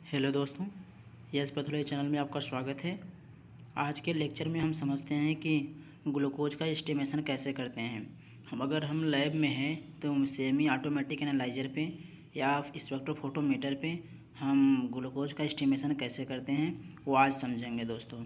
Hello दोस्तों, yes pathology channel में आपका स्वागत है। आज के लेक्चर में हम समझते हैं कि ग्लूकोज का एस्टिमेशन कैसे करते हैं। हम लैब में हैं तो सेमी ऑटोमेटिक एनालाइजर पे या स्पेक्ट्रोफोटोमीटर पे हम ग्लूकोज का एस्टिमेशन कैसे करते हैं वो आज समझेंगे दोस्तों।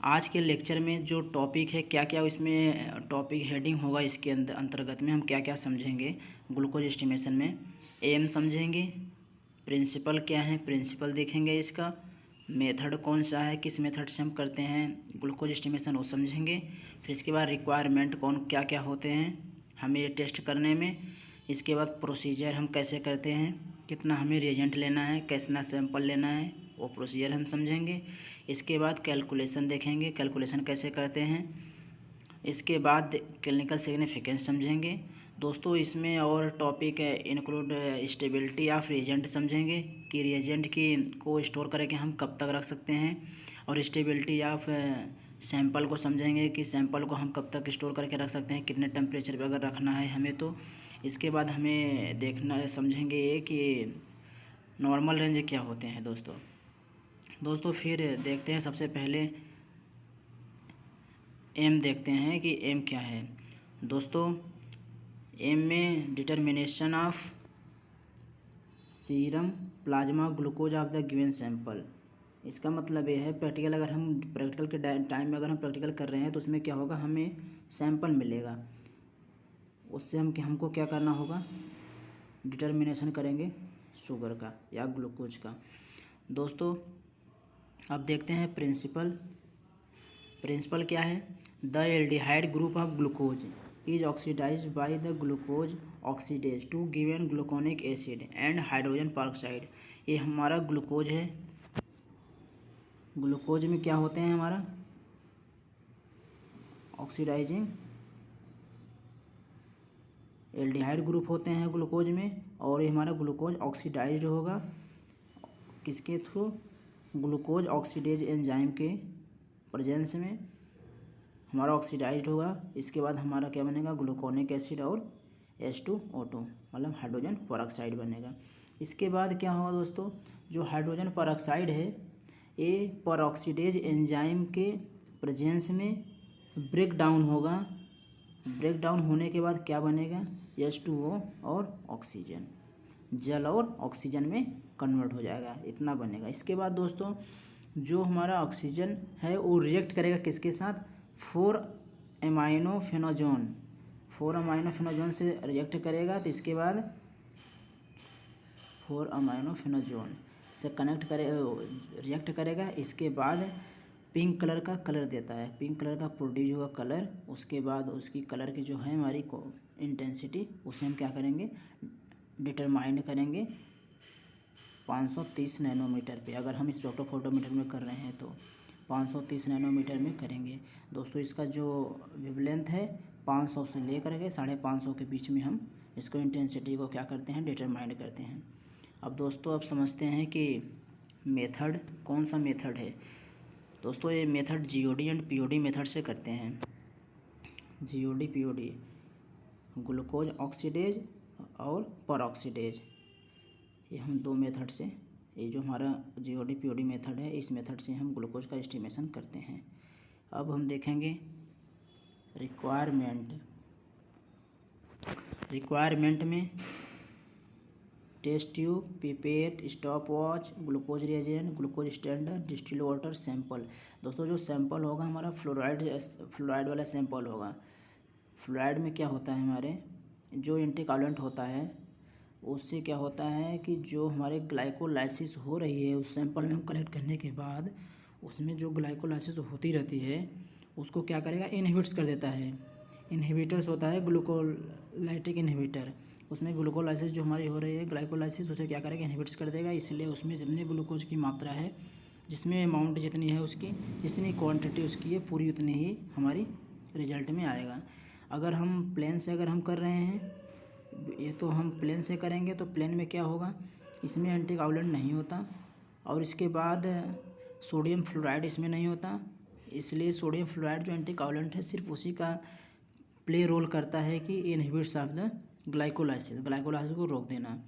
आज के लेक्चर में जो टॉपिक है क्या क्या इसमें टॉपिक हेडिंग होगा, इसके अंतर्गत में हम क्या क्या समझेंगे ग्लूकोज एस्टिमेशन में। एम समझेंगे, प्रिंसिपल क्या है, प्रिंसिपल देखेंगे, इसका मेथड कौन सा है, किस मेथड से हम करते हैं ग्लूकोज एस्टिमेशन वो समझेंगे। फिर इसके बाद रिक्वायरमेंट क्या क्या होते हैं हमें ये टेस्ट करने में। इसके बाद प्रोसीजर हम कैसे करते हैं, कितना हमें रिएजेंट लेना है, कितना सैंपल लेना है, वो प्रोसीजर हम समझेंगे। इसके बाद कैलकुलेशन देखेंगे, कैलकुलेशन कैसे करते हैं। इसके बाद क्लिनिकल सिग्निफिकेंस समझेंगे दोस्तों। इसमें और टॉपिक है इंक्लूड स्टेबिलिटी ऑफ रिएजेंट समझेंगे कि रिएजेंट की को स्टोर करके हम कब तक रख सकते हैं, और स्टेबिलिटी ऑफ सैंपल को समझेंगे कि सैंपल को हम कब तक स्टोर करके रख सकते हैं, कितने टेम्परेचर पे अगर रखना है हमें तो। इसके बाद हमें देखना समझेंगे ये कि नॉर्मल रेंज क्या होते हैं दोस्तों। फिर देखते हैं सबसे पहले एम देखते हैं कि एम क्या है दोस्तों। एम में determination of serum plasma glucose of the given sample. इसका मतलब ये है प्रैक्टिकल के टाइम में अगर हम प्रैक्टिकल कर रहे हैं तो उसमें क्या होगा, हमें सैंपल मिलेगा, उससे हमको क्या करना होगा, डिटर्मिनेशन करेंगे शुगर का या ग्लूकोज का दोस्तों। अब देखते हैं प्रिंसिपल क्या है। The aldehyde group of glucose is oxidised by the glucose oxidase to given gluconic acid and hydrogen peroxide. ये हमारा ग्लूकोज है। ग्लूकोज में क्या होते हैं हमारा ऑक्सीडाइजिंग एल्डिहाइड ग्रुप होते हैं ग्लूकोज में, और ये हमारा ग्लूकोज ऑक्सीडाइज्ड होगा किसके थ्रू, ग्लूकोज ऑक्सीडेज एंजाइम के प्रेजेंस में हमारा ऑक्सीडाइज्ड होगा। इसके बाद हमारा क्या बनेगा, ग्लूकोनिक एसिड और H2O2 मतलब हाइड्रोजन परऑक्साइड बनेगा। इसके बाद क्या होगा दोस्तों, जो हाइड्रोजन परऑक्साइड है ये परऑक्सीडेज एंजाइम के प्रेजेंस में ब्रेक डाउन होगा। ब्रेक डाउन होने के बाद क्या बनेगा, H2O और ऑक्सीजन, जल और ऑक्सीजन में कन्वर्ट हो जाएगा, इतना बनेगा। इसके बाद दोस्तों जो हमारा ऑक्सीजन है वो रिएक्ट करेगा किसके साथ, 4 अमाइनो फेनोजोन से रिएक्ट करेगा। तो इसके बाद 4 अमाइनो फेनोजोन से रिएक्ट करेगा। इसके बाद पिंक कलर का कलर देता है, पिंक कलर का प्रोड्यूस होगा कलर। उसके बाद उसकी कलर की जो है हमारी इंटेंसिटी उसे हम क्या करेंगे, डिटरमाइन करेंगे 530 नैनोमीटर पे। अगर हम स्पेक्ट्रोफोटोमीटर में कर रहे हैं तो 530 नैनोमीटर में करेंगे दोस्तों। इसका जो वेवलेंथ है 500 से लेकर के 550 के बीच में हम इसको इंटेंसिटी को क्या करते हैं, डिटरमाइन करते हैं। अब दोस्तों अब समझते हैं कि मेथड कौन सा मेथड है दोस्तों। ये method GOD and POD method से करते हैं। GOD POD ग्लूकोज ऑक्सीडेज और परऑक्सीडेज, ये हम दो मेथड से, ये जो हमारा GOD POD मेथड है इस मेथड से हम ग्लूकोज का एस्टिमेशन करते हैं। अब हम देखेंगे रिक्वायरमेंट में test tube, pipette, stop watch, glucose reagent, glucose standard, distil water, sample. दोस्तों जो सैंपल होगा हमारा फ्लोराइड वाला सैंपल होगा। फ्लोराइड में क्या होता है, हमारे जो एंटीकॉगुलेंट होता है उससे क्या होता है कि जो हमारे ग्लाइकोलाइसिस हो रही है उस सैंपल में हम कलेक्ट करने के बाद उसमें जो ग्लाइकोलाइसिस होती रहती है उसको क्या करेगा, इनहिबिट्स कर देता है। इनहिबिटर्स होता है ग्लूकोलाइटिक इनहिबिटर, उसमें ग्लूकोलाइसिस जो हमारी हो रही है ग्लाइकोलाइसिस उसे क्या करेगा, इनहिबिट्स कर देगा। इसलिए उसमें जितने ग्लूकोज की मात्रा है, जिसमें अमाउंट जितनी है उसकी, जितनी क्वांटिटी उसकी है पूरी उतनी ही हमारी रिजल्ट में आएगा। अगर हम प्लेन से अगर हम कर रहे हैं ये तो हम प्लेन से करेंगे तो प्लेन में क्या होगा, इसमें एंटीकॉगुलेंट नहीं होता, और इसके बाद सोडियम फ्लोराइड इसमें नहीं होता। इसलिए सोडियम फ्लोराइड जो एंटीकॉगुलेंट है सिर्फ उसी का प्ले रोल करता है कि इनहिबिट्स ऑफ द ग्लाइकोलाइसिस को रोक देना।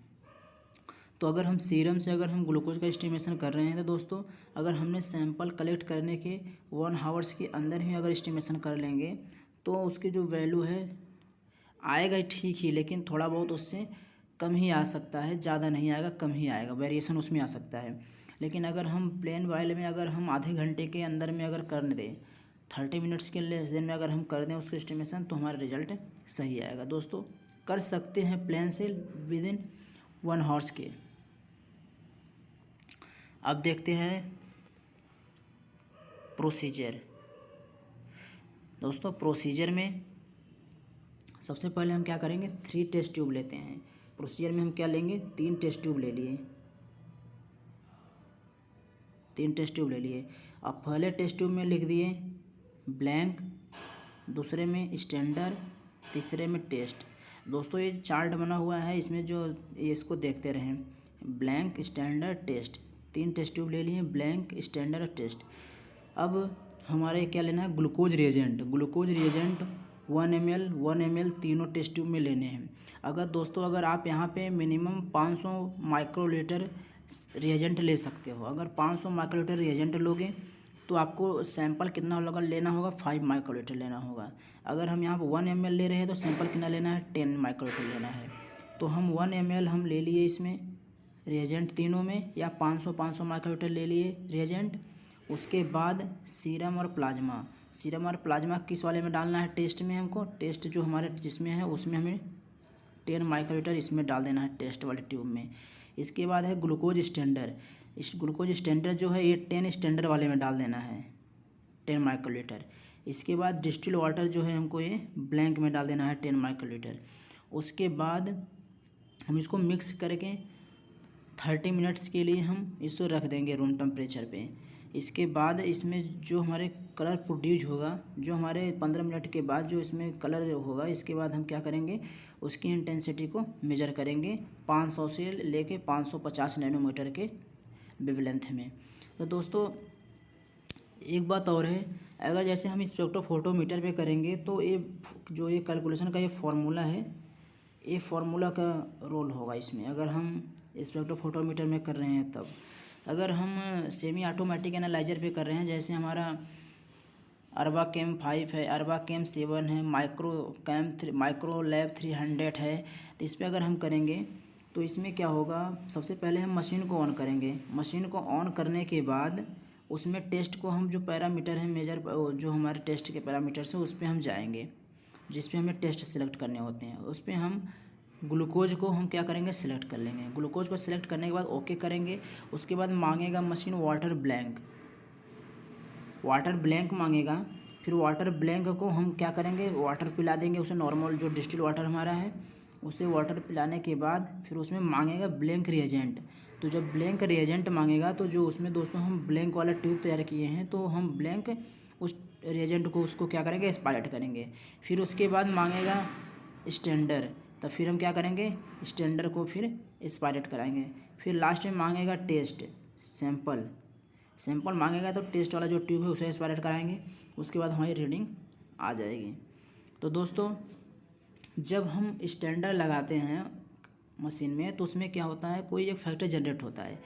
तो अगर हम सीरम से अगर हम ग्लूकोज का एस्टिमेशन कर रहे हैं तो दोस्तों अगर हमने सैंपल कलेक्ट करने के 1 आवर्स के अंदर ही अगर एस्टिमेशन कर लेंगे तो उसकी जो वैल्यू है आएगा ठीक ही, लेकिन थोड़ा बहुत उससे कम ही आ सकता है, ज़्यादा नहीं आएगा, कम ही आएगा, वेरिएशन उसमें आ सकता है। लेकिन अगर हम प्लेन वाइल में अगर हम आधे घंटे के अंदर में अगर कर दें 30 मिनट्स के लेस देन में अगर हम कर दें उसको एस्टिमेशन तो हमारा रिजल्ट सही आएगा। दोस्तों कर सकते हैं प्लेन से विद इन 1 आवर्स के। अब देखते हैं प्रोसीजर। दोस्तों प्रोसीजर में सबसे पहले हम क्या करेंगे, 3 टेस्ट ट्यूब लेते हैं। प्रोसीजर में हम क्या लेंगे, 3 टेस्ट ट्यूब ले लिए, 3 टेस्ट ट्यूब ले लिए। अब पहले टेस्ट ट्यूब में लिख दिए ब्लैंक, दूसरे में स्टैंडर्ड, तीसरे में टेस्ट। दोस्तों ये चार्ट बना हुआ है, इसमें जो ये इसको देखते रहें, blank standard test, 3 test tube ले लिए, ब्लैंक स्टैंडर्ड टेस्ट। अब हमारे क्या लेना है, glucose reagent. Glucose reagent 1 ml तीनों टेस्ट ट्यूब में लेने हैं। अगर दोस्तों अगर आप यहाँ पे मिनिमम 500 माइक्रोलीटर रिएजेंट ले सकते हो। अगर 500 माइक्रोलीटर रिएजेंट लोगे तो आपको सैंपल कितना होगा लेना होगा, 5 माइक्रोलीटर लेना होगा। अगर हम यहाँ पर 1 ml ले रहे हैं तो सैंपल कितना लेना है, 10 माइक्रोलीटर लेना है। तो हम 1 ml हम ले लिए इसमें रिएजेंट तीनों में, या 500 माइक्रोलीटर ले लिए रिएजेंट। उसके बाद सीरम और प्लाज्मा। सीरम और प्लाज्मा किस वाले में डालना है, टेस्ट में हमको, टेस्ट जो हमारे जिसमें है उसमें हमें 10 माइक्रोलीटर इसमें डाल देना है टेस्ट वाले ट्यूब में। इसके बाद है ग्लूकोज स्टैंडर्ड। इस ग्लूकोज स्टैंडर्ड जो है ये 10 स्टैंडर्ड वाले में डाल देना है 10 माइक्रोलीटर। इसके बाद डिस्टिल वाटर जो है हमको ये ब्लैंक में डाल देना है 10 माइक्रोलीटर। उसके बाद हम इसको मिक्स करके 30 मिनट्स के लिए हम इसको रख देंगे रूम टेम्परेचर पे। इसके बाद इसमें जो हमारे कलर प्रोड्यूस होगा, जो हमारे 15 मिनट के बाद जो इसमें कलर होगा, इसके बाद हम क्या करेंगे, उसकी इंटेंसिटी को मेजर करेंगे 500 से लेके 550 नैनोमीटर के वेवलेंथ में। तो दोस्तों एक बात और है, अगर जैसे हम स्पेक्ट्रोफोटोमीटर पे करेंगे तो ये जो ये कैलकुलेशन का ये फार्मूला है, ये फार्मूला का रोल होगा इसमें। अगर हम स्पेक्ट्रोफोटोमीटर में कर रहे हैं तब, अगर हम सेमी ऑटोमेटिक एनालाइजर पे कर रहे हैं, जैसे हमारा अर्बाकेम 5 है, अर्बाकेम 7 है, माइक्रो लैब 300 है, तो इस पर अगर हम करेंगे तो इसमें क्या होगा, सबसे पहले हम मशीन को ऑन करेंगे। मशीन को ऑन करने के बाद उसमें टेस्ट को हम जो पैरामीटर है मेजर, जो हमारे टेस्ट के पैरामीटर्स हैं उस पर हम जाएंगे, जिस पे हमें टेस्ट सेलेक्ट करने होते हैं। उस पर हम ग्लूकोज को हम क्या करेंगे, सिलेक्ट कर लेंगे। ग्लूकोज को सिलेक्ट करने के बाद ओके करेंगे। उसके बाद मांगेगा मशीन वाटर ब्लैंक मांगेगा। फिर वाटर ब्लैंक को हम क्या करेंगे, वाटर पिला देंगे उसे, नॉर्मल जो डिस्टिल वाटर हमारा है उसे वाटर पिलाने के बाद फिर उसमें मांगेगा ब्लैंक रिएजेंट। तो जब ब्लैंक रिएजेंट मांगेगा तो जो उसमें दोस्तों हम ब्लैंक वाला ट्यूब तैयार किए हैं, तो हम ब्लैंक उस रिएजेंट को उसको क्या करेंगे, स्पाइलेट करेंगे। फिर उसके बाद मांगेगा स्टैंडर्ड, तो फिर हम क्या करेंगे, स्टैंडर्ड को फिर स्पाइलेट कराएंगे। फिर लास्ट में मांगेगा टेस्ट, सैंपल मांगेगा तो टेस्ट वाला जो ट्यूब है उसे स्पाइलेट कराएंगे। उसके बाद हमारी रीडिंग आ जाएगी। तो दोस्तों जब हम स्टैंडर्ड लगाते हैं मशीन में तो उसमें क्या होता है, कोई एक फैक्टर जनरेट होता है।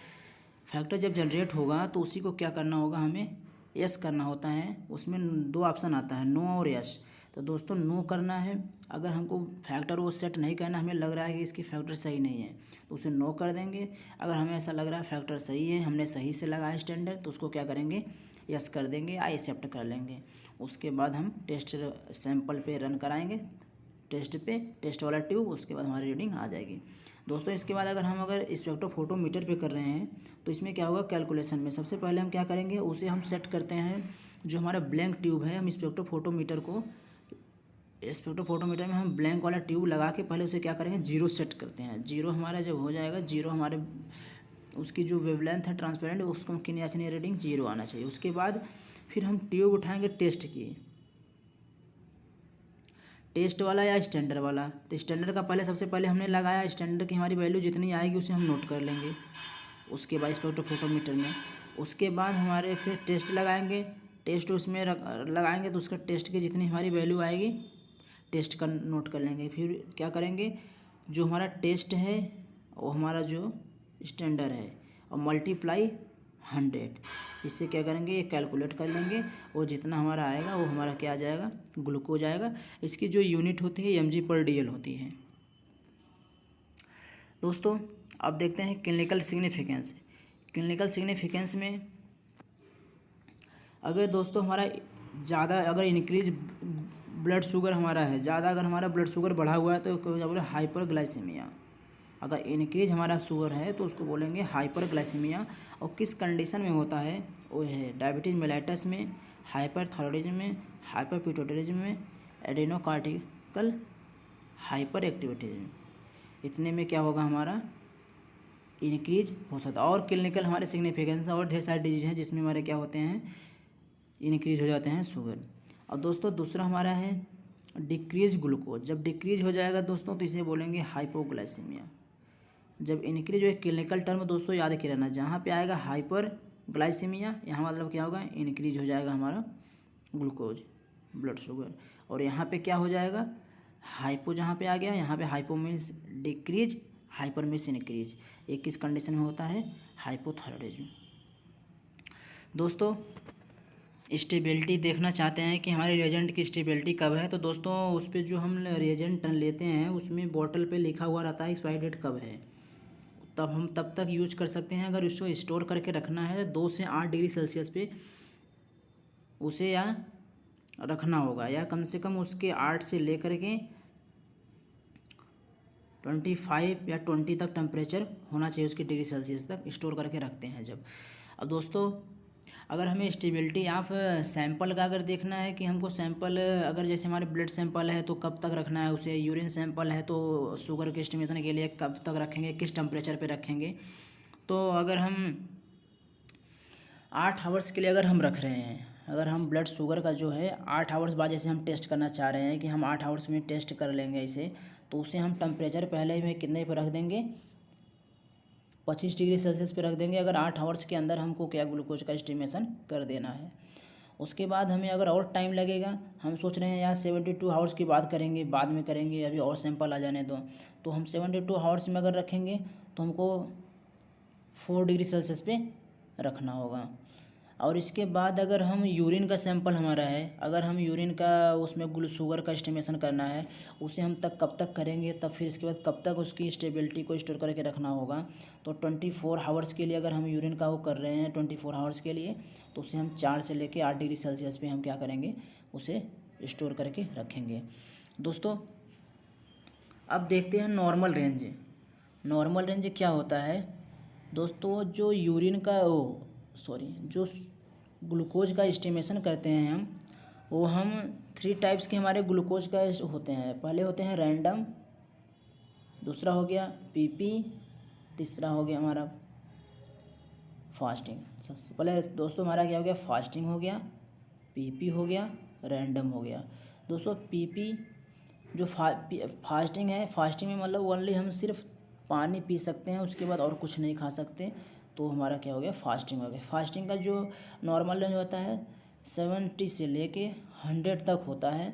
फैक्टर जब जनरेट होगा तो उसी को क्या करना होगा, हमें यस करना होता है। उसमें 2 ऑप्शन आता है, नो और यस। तो दोस्तों नो करना है, अगर हमको फैक्टर वो सेट नहीं करना, हमें लग रहा है कि इसकी फैक्टर सही नहीं है तो उसे नो कर देंगे। अगर हमें ऐसा लग रहा है फैक्टर सही है, हमने सही से लगाया स्टैंडर्ड, तो उसको क्या करेंगे, यस कर देंगे या एक्सेप्ट कर लेंगे। उसके बाद हम टेस्ट सैंपल पे रन कराएंगे, टेस्ट वाला ट्यूब, उसके बाद हमारी रीडिंग आ जाएगी। दोस्तों इसके बाद अगर हम स्पेक्ट्रोफोटोमीटर पे कर रहे हैं तो इसमें क्या होगा, कैलकुलेशन में सबसे पहले हम क्या करेंगे, उसे हम सेट करते हैं। जो हमारा ब्लैंक ट्यूब है, हम स्पेक्ट्रोफोटोमीटर में हम ब्लैंक वाला ट्यूब लगा के पहले उसे क्या करेंगे, 0 सेट करते हैं। 0 हमारा जब हो जाएगा, 0 हमारे उसकी जो वेवलेंथ है ट्रांसपेरेंट, उसको कितनी रीडिंग 0 आना चाहिए। उसके बाद फिर हम ट्यूब उठाएंगे टेस्ट वाला या स्टैंडर्ड वाला। तो स्टैंडर्ड का पहले सबसे पहले हमने लगाया, स्टैंडर्ड की हमारी वैल्यू जितनी आएगी उसे हम नोट कर लेंगे उसके बाद स्पेक्ट्रोफोटोमीटर में। उसके बाद हमारे फिर टेस्ट लगाएंगे, टेस्ट उसमें लगाएंगे तो उसका टेस्ट की जितनी हमारी वैल्यू आएगी टेस्ट का नोट कर लेंगे। फिर क्या करेंगे, जो हमारा टेस्ट है वो हमारा जो स्टैंडर्ड है, और मल्टीप्लाई 100, इससे क्या करेंगे, ये कैलकुलेट कर लेंगे और जितना हमारा आएगा वो हमारा क्या आ जाएगा, ग्लूकोज आएगा। इसकी जो यूनिट होती है mg/dl होती है। दोस्तों अब देखते हैं क्लिनिकल सिग्निफिकेंस। क्लिनिकल सिग्निफिकेंस में अगर दोस्तों हमारा ज़्यादा अगर इंक्रीज ब्लड शुगर हमारा है, ज़्यादा अगर हमारा ब्लड शुगर बढ़ा हुआ है तो क्या बोले, हाइपरग्लाइसीमिया। अगर इंक्रीज हमारा शुगर है तो उसको बोलेंगे हाइपरग्लाइसीमिया। और किस कंडीशन में होता है, वो है डायबिटीज़ मेलाइटस में, हाइपरथायरॉयडिज्म में, हाइपरपिट्यूटरिज्म में, एडेनोकार्टिकल हाइपर एक्टिविटीज। इतने में क्या होगा, हमारा इंक्रीज हो सकता है। और क्लिनिकल हमारे सिग्निफिकेंस और ढेर सारे डिजीज हैं जिसमें हमारे क्या होते हैं, इंक्रीज हो जाते हैं शुगर। और दोस्तों दूसरा हमारा है डिक्रीज ग्लूकोज। जब डिक्रीज हो जाएगा दोस्तों तो इसे बोलेंगे हाइपोग्लाइसीमिया। जब इंक्रीज हो, क्लिनिकल टर्म दोस्तों याद के रहना, जहाँ पे आएगा हाइपर ग्लाइसीमिया, यहाँ मतलब क्या होगा, इंक्रीज हो जाएगा हमारा ग्लूकोज ब्लड शुगर। और यहाँ पे क्या हो जाएगा, हाइपो जहाँ पे आ गया, यहाँ पे hypo means decrease, hyper means increase. एक किस कंडीशन में होता है, हाइपोथायरॉयडिज्म। दोस्तों स्टेबिलिटी देखना चाहते हैं कि हमारे रिएजेंट की स्टेबिलिटी कब है, तो दोस्तों उस पर जो हम रिएजेंट लेते हैं उसमें बॉटल पे लिखा हुआ रहता है एक्सपायरी डेट कब है, तब हम तब तक यूज कर सकते हैं। अगर उसको स्टोर करके रखना है 2 से 8 डिग्री सेल्सियस पे उसे या रखना होगा, या कम से कम उसके 8 से लेकर के 25 या 20 तक टेम्परेचर होना चाहिए उसकी डिग्री सेल्सियस तक स्टोर करके रखते हैं जब। अब दोस्तों अगर हमें स्टेबिलिटी ऑफ सैंपल का अगर देखना है कि हमको सैंपल अगर जैसे हमारे ब्लड सैंपल है तो कब तक रखना है उसे, यूरिन सैंपल है तो शुगर के एस्टिमेशन के लिए कब तक रखेंगे, किस टेम्परेचर पे रखेंगे। तो अगर हम 8 आवर्स के लिए अगर हम रख रहे हैं, अगर हम ब्लड शुगर का जो है 8 आवर्स बाद जैसे हम टेस्ट करना चाह रहे हैं कि हम 8 आवर्स में टेस्ट कर लेंगे इसे, तो उसे हम टेम्परेचर पहले में कितने पर रख देंगे, 25 डिग्री सेल्सियस पे रख देंगे। अगर 8 आवर्स के अंदर हमको क्या ग्लूकोज का एस्टिमेशन कर देना है। उसके बाद हमें अगर और टाइम लगेगा, हम सोच रहे हैं यहाँ 72 आवर्स की बात करेंगे, बाद में करेंगे, अभी और सैंपल आ जाने दो। तो हम 72 आवर्स में अगर रखेंगे तो हमको 4 डिग्री सेल्सियस पे रखना होगा। और इसके बाद अगर हम यूरिन का सैंपल हमारा है, अगर हम यूरिन का उसमें शुगर का एस्टिमेशन करना है, उसे हम कब तक करेंगे, तब फिर इसके बाद कब तक उसकी स्टेबिलिटी को स्टोर करके रखना होगा। तो 24 आवर्स के लिए अगर हम यूरिन का वो कर रहे हैं 24 आवर्स के लिए, तो उसे हम 4 से लेके 8 डिग्री सेल्सियस पे हम क्या करेंगे, उसे स्टोर करके रखेंगे। दोस्तों अब देखते हैं नॉर्मल रेंज। नॉर्मल रेंज क्या होता है दोस्तों, जो यूरिन का जो ग्लूकोज का एस्टिमेशन करते हैं वो हम 3 टाइप्स के हमारे ग्लूकोज का होते हैं। पहले होते हैं रैंडम, दूसरा हो गया पीपी, तीसरा हो गया हमारा फास्टिंग। सबसे पहले दोस्तों हमारा क्या हो गया, फास्टिंग हो गया, पीपी हो गया, रैंडम हो गया। दोस्तों पीपी जो फास्टिंग है, फास्टिंग में मतलब ओनली हम सिर्फ पानी पी सकते हैं, उसके बाद और कुछ नहीं खा सकते, तो हमारा क्या हो गया, फास्टिंग हो गया। फास्टिंग का जो नॉर्मल रेंज होता है 70 से लेके 100 तक होता है,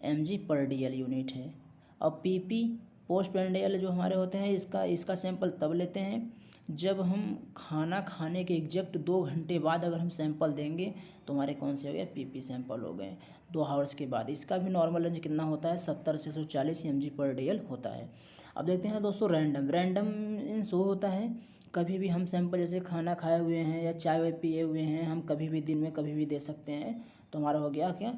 mg/dl यूनिट है। और पीपी पोस्ट प्रेंडियल जो हमारे होते हैं, इसका सैंपल तब लेते हैं जब हम खाना खाने के एग्जैक्ट 2 घंटे बाद अगर हम सैंपल देंगे तो हमारे कौन से हो गए, पीपी सैंपल हो गए 2 आवर्स के बाद। इसका भी नॉर्मल रेंज कितना होता है, 70 से 140 mg/dl होता है। अब देखते हैं दोस्तों रैंडम। रैंडम मीन्स वो होता है कभी भी हम सैंपल जैसे खाना खाए हुए हैं या चाय वाय पिए हुए हैं, हम कभी भी दिन में कभी भी दे सकते हैं, तो हमारा हो गया क्या,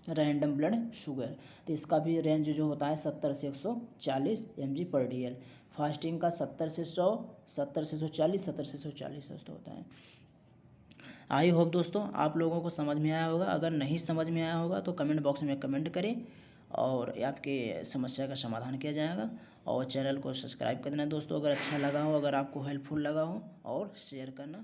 रैंडम ब्लड शुगर। तो इसका भी रेंज जो होता है 70 से 140 mg/dl। फास्टिंग का 70 से 100, 70 से 140, 70 से 140 होता है। आई होप दोस्तों आप लोगों को समझ में आया होगा। अगर नहीं समझ में आया होगा तो कमेंट बॉक्स में कमेंट करें और आपके समस्या का समाधान किया जाएगा। और चैनल को सब्सक्राइब कर देना दोस्तों अगर अच्छा लगा हो, अगर आपको हेल्पफुल लगा हो, और शेयर करना